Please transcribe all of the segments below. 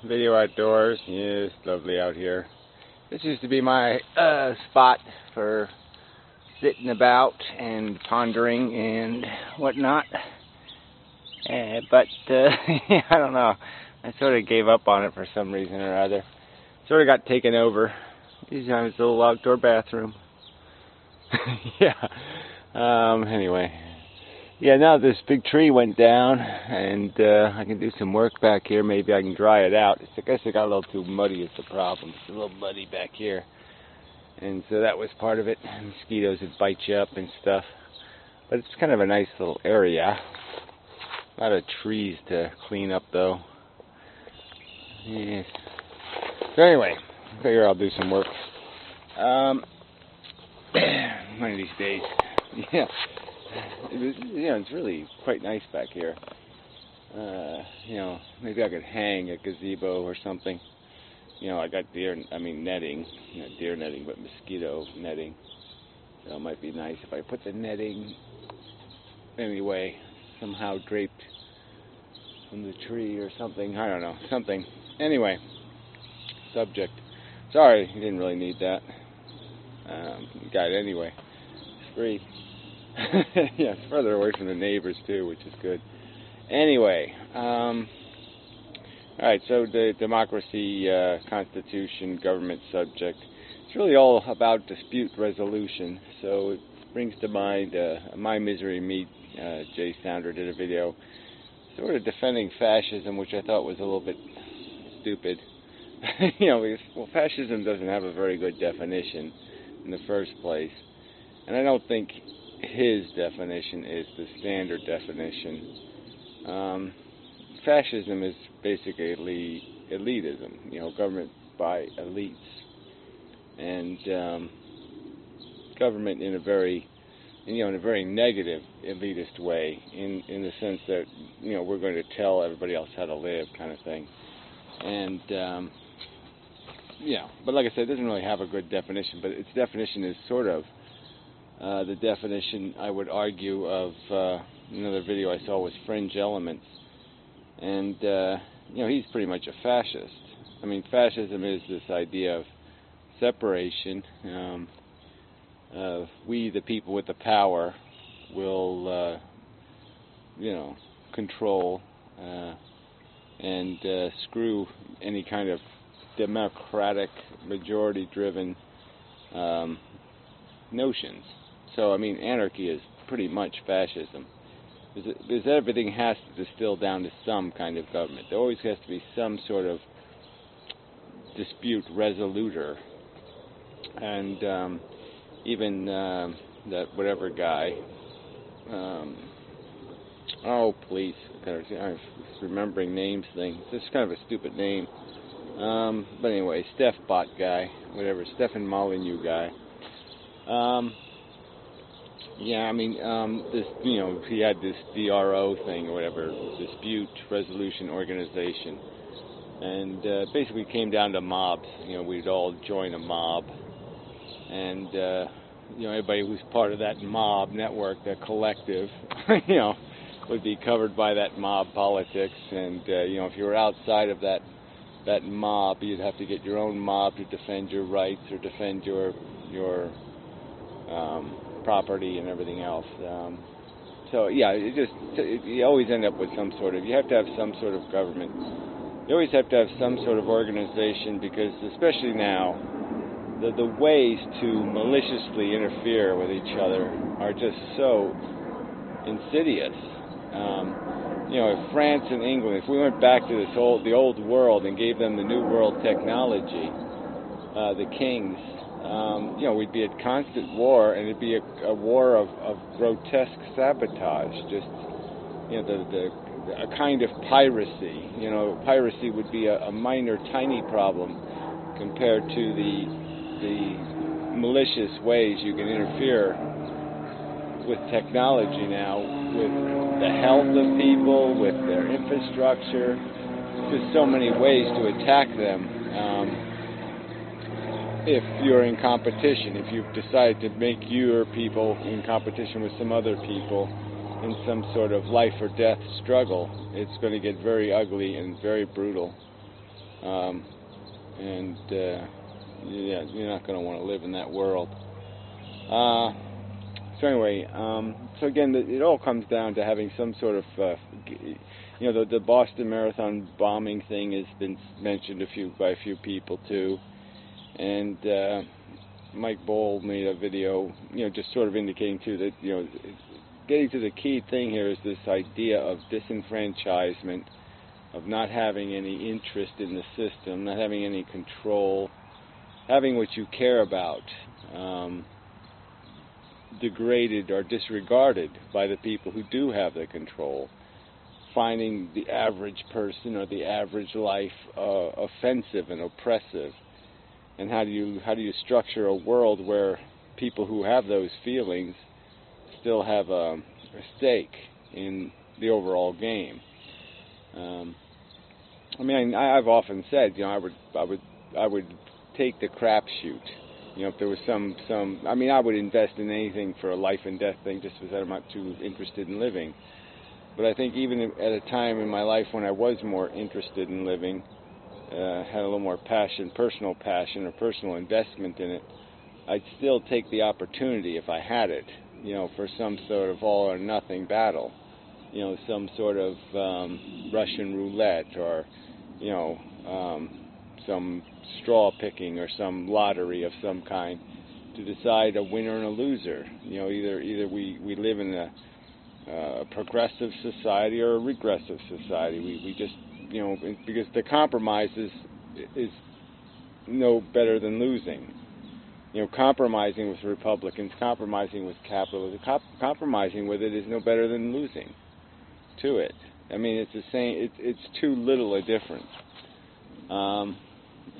Video outdoors. Yeah, it's lovely out here. This used to be my spot for sitting about and pondering and whatnot. But I don't know. I sort of gave up on it for some reason or other. Sort of got taken over. These times, a little outdoor bathroom. Yeah. Anyway. Yeah, now this big tree went down, and I can do some work back here. Maybe I can dry it out. I guess it got a little too muddy is the problem. It's a little muddy back here. And so that was part of it. Mosquitoes would bite you up and stuff. But it's kind of a nice little area. A lot of trees to clean up, though. Yes. So anyway, I figure I'll do some work. One of these days. Yeah. It's really quite nice back here. Maybe I could hang a gazebo or something. I got netting, deer netting, but mosquito netting. So it might be nice if I put the netting anyway, somehow draped from the tree or something. I don't know, something. Anyway, subject. Sorry, you didn't really need that. You got it anyway. It's free. Yeah, it's further away from the neighbors too, which is good. Anyway, alright, so the democracy, constitution, government subject, it's really all about dispute resolution. So it brings to mind My Misery Me, Jay Sounder did a video sort of defending fascism, which I thought was a little bit stupid. Because, fascism doesn't have a very good definition in the first place. And I don't think his definition is the standard definition. Fascism is basically elitism, government by elites, and government in a very negative elitist way, in the sense that we're going to tell everybody else how to live, kind of thing. And but like I said, it doesn't really have a good definition. But its definition is sort of the definition, I would argue, of another video I saw was Fringe Elements. And, he's pretty much a fascist. I mean, fascism is this idea of separation. We, the people with the power, will, control and screw any kind of democratic, majority-driven notions. So, anarchy is pretty much fascism. Because everything has to distill down to some kind of government. There always has to be some sort of dispute resoluter. And even that whatever guy, police, I'm remembering names thing. It's just kind of a stupid name. But anyway, Steph Bot guy, whatever, Stephen Molyneux guy. This, he had this DRO thing or whatever, Dispute Resolution Organization, and basically came down to mobs. We'd all join a mob, and everybody who's part of that mob network, that collective, would be covered by that mob politics. And if you were outside of that mob, you'd have to get your own mob to defend your rights or defend your property and everything else. You always end up with some sort of, you have to have some sort of government. You always have to have some sort of organization, because especially now, the ways to maliciously interfere with each other are just so insidious. If France and England, if we went back to the old world and gave them the new world technology, the kings, we'd be at constant war, and it'd be a war of grotesque sabotage, just, a kind of piracy. Piracy would be a minor, tiny problem compared to the malicious ways you can interfere with technology now, with the health of people, with their infrastructure. There's so many ways to attack them. If you're in competition, if you've decided to make your people in competition with some other people in some sort of life or death struggle, it's going to get very ugly and very brutal. And yeah, you're not going to want to live in that world. So anyway, so again, it all comes down to having some sort of, the Boston Marathon bombing thing has been mentioned by a few people too, and Mike Bowl made a video, just sort of indicating too that, getting to the key thing here is this idea of disenfranchisement, of not having any interest in the system, not having any control, having what you care about degraded or disregarded by the people who do have the control, finding the average person or the average life offensive and oppressive. And how do you structure a world where people who have those feelings still have a stake in the overall game? I've often said, I would take the crapshoot. If there was I would invest in anything for a life and death thing, just because I'm not too interested in living. But I think even at a time in my life when I was more interested in living, had a little more personal passion or personal investment in it, I'd still take the opportunity if I had it, for some sort of all or nothing battle, some sort of Russian roulette or, some straw picking or some lottery of some kind to decide a winner and a loser. Either we live in a progressive society or a regressive society. We just, because the compromise is no better than losing. Compromising with Republicans, compromising with capitalism, compromising with it is no better than losing to it. It's the same. It's too little a difference.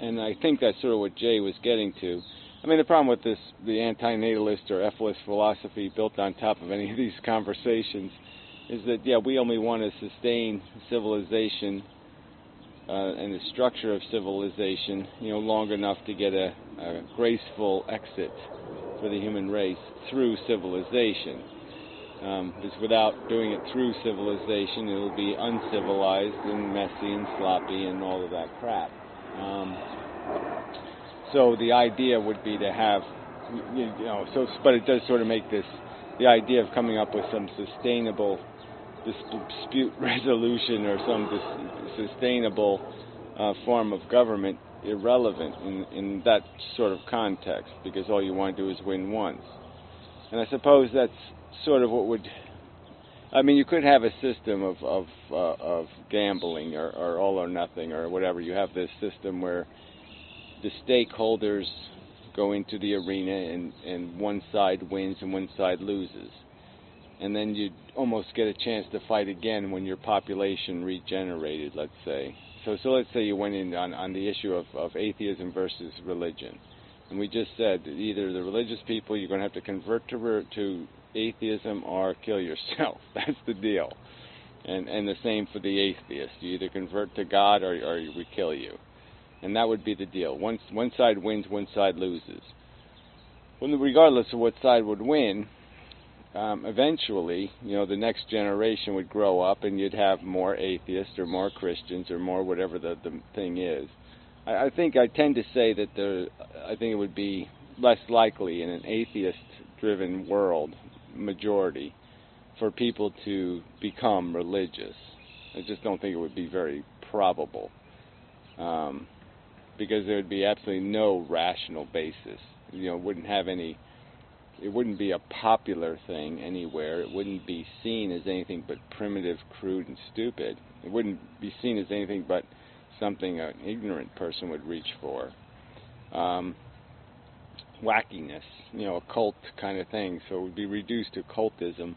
And I think that's sort of what Jay was getting to. The problem with the anti-natalist or F-list philosophy built on top of any of these conversations is that, we only want to sustain civilization and the structure of civilization, long enough to get a graceful exit for the human race through civilization. Because without doing it through civilization, it will be uncivilized and messy and sloppy and all of that crap. So the idea would be to have, but it does sort of make the idea of coming up with some sustainable dispute resolution or some sustainable form of government irrelevant in that sort of context, because all you want to do is win once. And I suppose that's sort of what would, you could have a system of gambling or all or nothing or whatever. You have this system where the stakeholders go into the arena and one side wins and one side loses. And then you'd almost get a chance to fight again when your population regenerated, let's say. So let's say you went in on the issue of atheism versus religion. And we just said that either the religious people, you're going to have to convert to atheism or kill yourself. That's the deal. And the same for the atheist. You either convert to God or we kill you. And that would be the deal. One side wins, one side loses. Well, regardless of what side would win, eventually, the next generation would grow up and you'd have more atheists or more Christians or more whatever the thing is. I tend to say that I think it would be less likely in an atheist-driven world, majority, for people to become religious. I just don't think it would be very probable, because there would be absolutely no rational basis. It wouldn't be a popular thing anywhere. It wouldn't be seen as anything but primitive, crude, and stupid. It wouldn't be seen as anything but something an ignorant person would reach for. Wackiness, a cult kind of thing. So it would be reduced to cultism.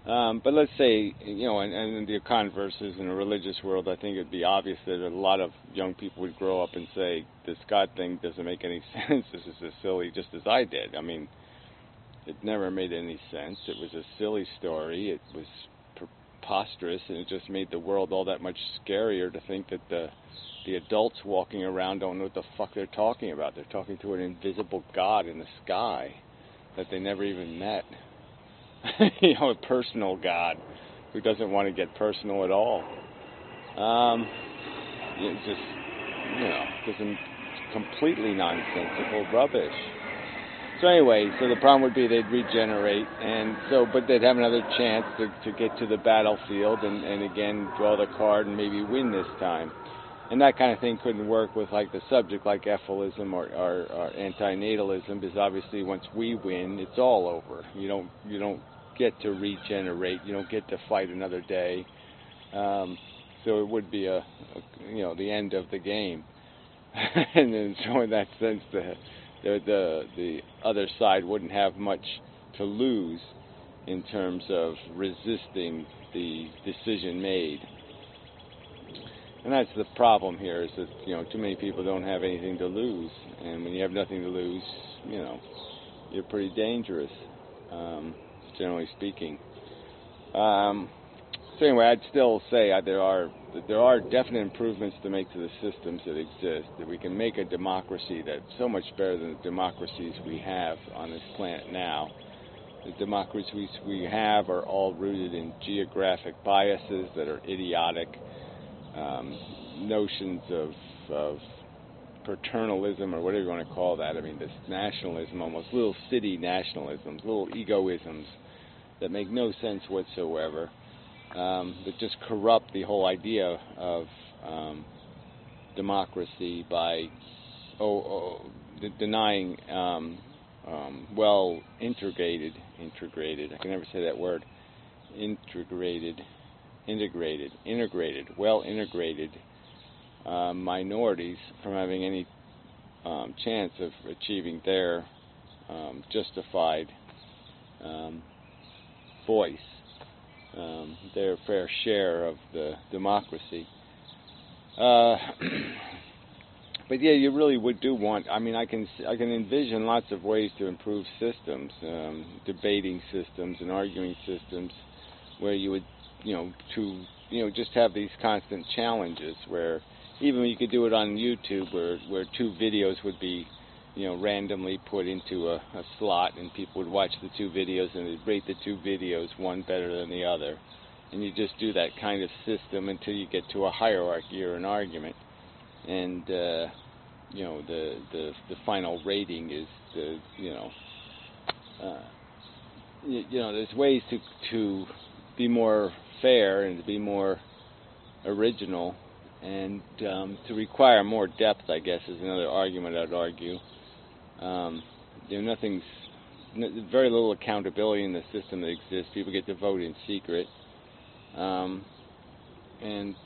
But let's say, and the converse is in a religious world, I think it would be obvious that a lot of young people would grow up and say, this God thing doesn't make any sense. This is as silly, just as I did. It never made any sense. It was a silly story. It was preposterous, and it just made the world all that much scarier to think that the adults walking around don't know what the fuck they're talking about. They're talking to an invisible God in the sky that they never even met. A personal God who doesn't want to get personal at all. Just completely nonsensical rubbish. So anyway, so the problem would be they'd regenerate, but they'd have another chance to get to the battlefield and again draw the card and maybe win this time. And that kind of thing couldn't work with like the subject like ephilism or antinatalism, because obviously once we win, it's all over. You don't get to regenerate. You don't get to fight another day. So it would be the end of the game. And then, so in that sense, the other side wouldn't have much to lose in terms of resisting the decision made. And that's the problem here, is that too many people don't have anything to lose, and when you have nothing to lose, you're pretty dangerous, generally speaking. So anyway, I'd still say there are definite improvements to make to the systems that exist. That we can make a democracy that's so much better than the democracies we have on this planet now. The democracies we have are all rooted in geographic biases that are idiotic. Notions of paternalism, or whatever you want to call that. I mean, this nationalism, almost little city nationalisms, little egoisms that make no sense whatsoever, that just corrupt the whole idea of democracy by denying integrated, I can never say that word, integrated minorities from having any chance of achieving their justified voice, their fair share of the democracy. But yeah, you really do want. I mean, I can envision lots of ways to improve systems, debating systems and arguing systems, where you would, just have these constant challenges where even you could do it on YouTube, where two videos would be, randomly put into a slot, and people would watch the two videos and they'd rate the two videos, one better than the other, and you just do that kind of system until you get to a hierarchy or an argument, and the final rating is there's ways to be more fair and to be more original, and to require more depth, I guess, is another argument I'd argue. Very little accountability in the system that exists. People get to vote in secret, and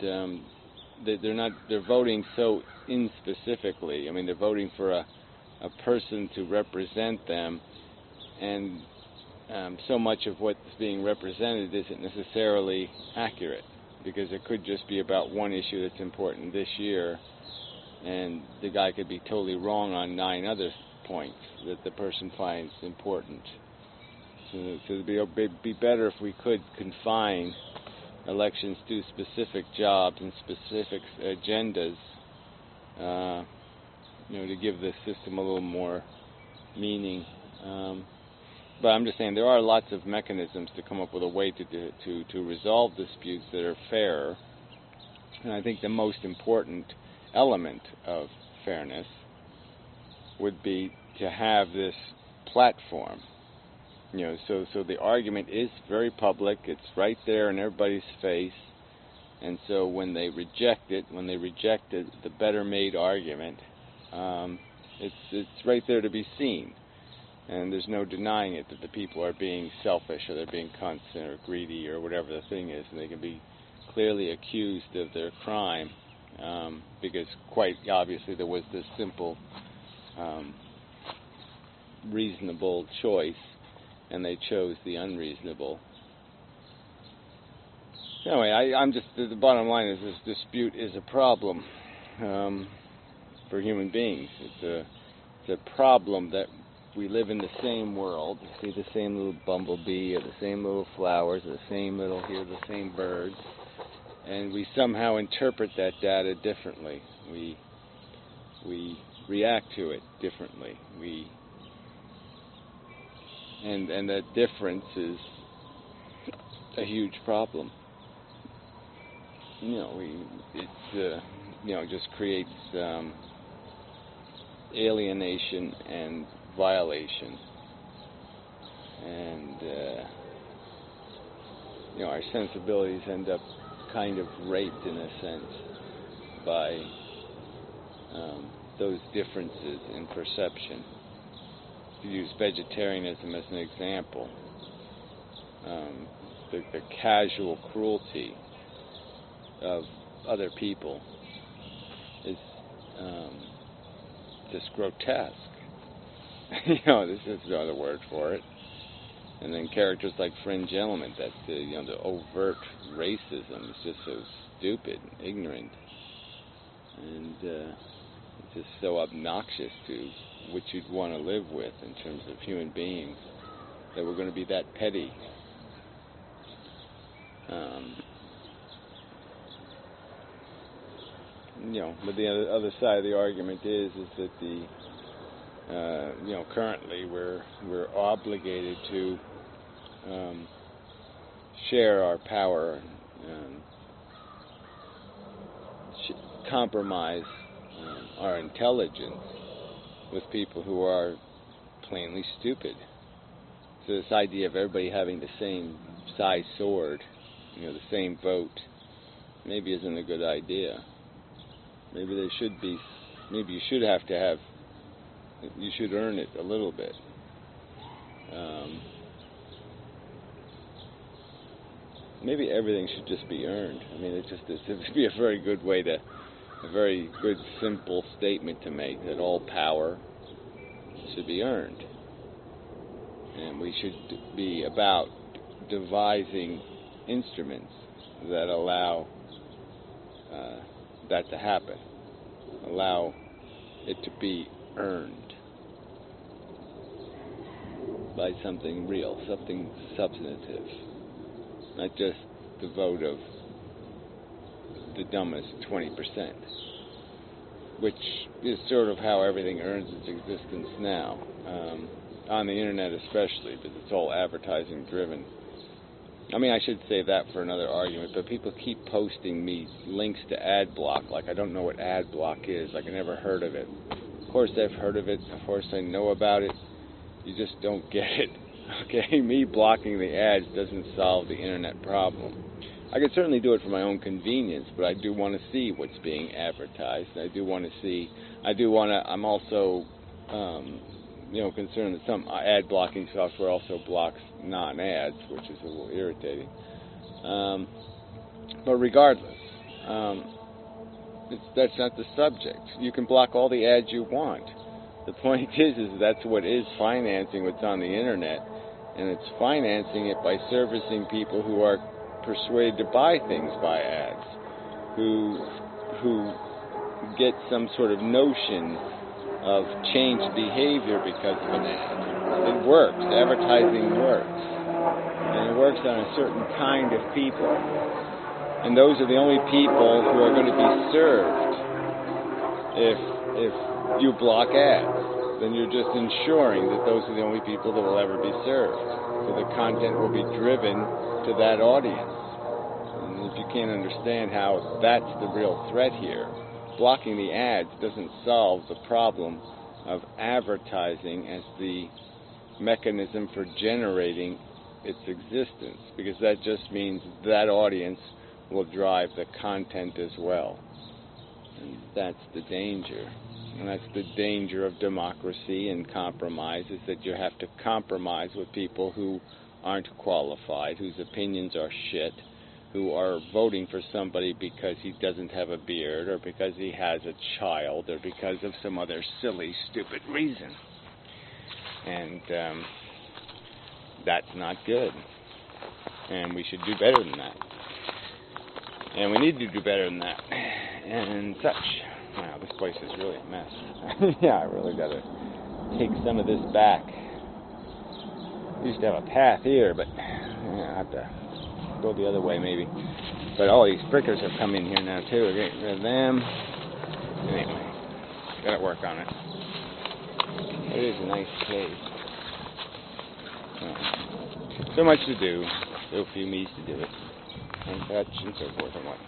they're voting so inspecifically. I mean, they're voting for a person to represent them, and so much of what's being represented isn't necessarily accurate, because it could just be about one issue that's important this year, and the guy could be totally wrong on 9 other points that the person finds important. So it'd be better if we could confine elections to specific jobs and specific agendas, to give the system a little more meaning. But I'm just saying there are lots of mechanisms to come up with a way to resolve disputes that are fair. And I think the most important element of fairness would be to have this platform. So the argument is very public. It's right there in everybody's face. And so when they reject the better made argument, it's right there to be seen. And there's no denying it, that the people are being selfish, or they're being cunts, or greedy, or whatever the thing is, and they can be clearly accused of their crime, because quite obviously there was this simple, reasonable choice, and they chose the unreasonable. Anyway, the bottom line is this dispute is a problem for human beings. It's a problem that we live in the same world. You see the same little bumblebee, or the same little flowers, or the same little the same birds, and we somehow interpret that data differently. We react to it differently. And that difference is a huge problem. just creates alienation and violation. And, our sensibilities end up kind of raped, in a sense, by those differences in perception. To use vegetarianism as an example, the casual cruelty of other people is just grotesque. This is another word for it. And then characters like Fringe Element, that the overt racism is just so stupid, and ignorant, and it's just so obnoxious to what you'd want to live with in terms of human beings, that we're going to be that petty. But the other side of the argument is that currently we're obligated to share our power, compromise our intelligence with people who are plainly stupid. So this idea of everybody having the same size sword, the same vote, maybe isn't a good idea. Maybe there should be. Maybe you should you should earn it a little bit. Maybe everything should just be earned. It would be a very good, simple statement to make, that all power should be earned. And we should be about devising instruments that allow that to happen, allow it to be earned by something real, something substantive, not just the vote of the dumbest 20%, which is sort of how everything earns its existence now, on the internet especially, because it's all advertising driven. I should save that for another argument, but people keep posting me links to ad block, like I don't know what ad block is, like I never heard of it. Of course I've heard of it, of course I know about it, you just don't get it. Okay, me blocking the ads doesn't solve the internet problem. I could certainly do it for my own convenience, but I do want to see what's being advertised. I'm also concerned that some ad blocking software also blocks non-ads, which is a little irritating. But regardless, that's not the subject. You can block all the ads you want. The point is that's what is financing what's on the internet, and it's financing it by servicing people who are persuaded to buy things by ads, who get some sort of notion of changed behavior because of an ad. It works. Advertising works. And it works on a certain kind of people. And those are the only people who are going to be served if you block ads. Then you're just ensuring that those are the only people that will ever be served. So the content will be driven to that audience. And if you can't understand how that's the real threat here, blocking the ads doesn't solve the problem of advertising as the mechanism for generating its existence, because that just means that audience will drive the content as well. And that's the danger. And that's the danger of democracy and compromise, is that you have to compromise with people who aren't qualified, whose opinions are shit, who are voting for somebody because he doesn't have a beard, or because he has a child, or because of some other silly, stupid reason. And that's not good. And we should do better than that. And we need to do better than that. And such. Wow, this place is really a mess. Yeah, I really got to take some of this back. I used to have a path here, but I have to go the other way maybe. But all these prickers have come in here now too. We're getting rid of them. Anyway, got to work on it. It is a nice place. So much to do, so few me's to do it, and such and so forth and what.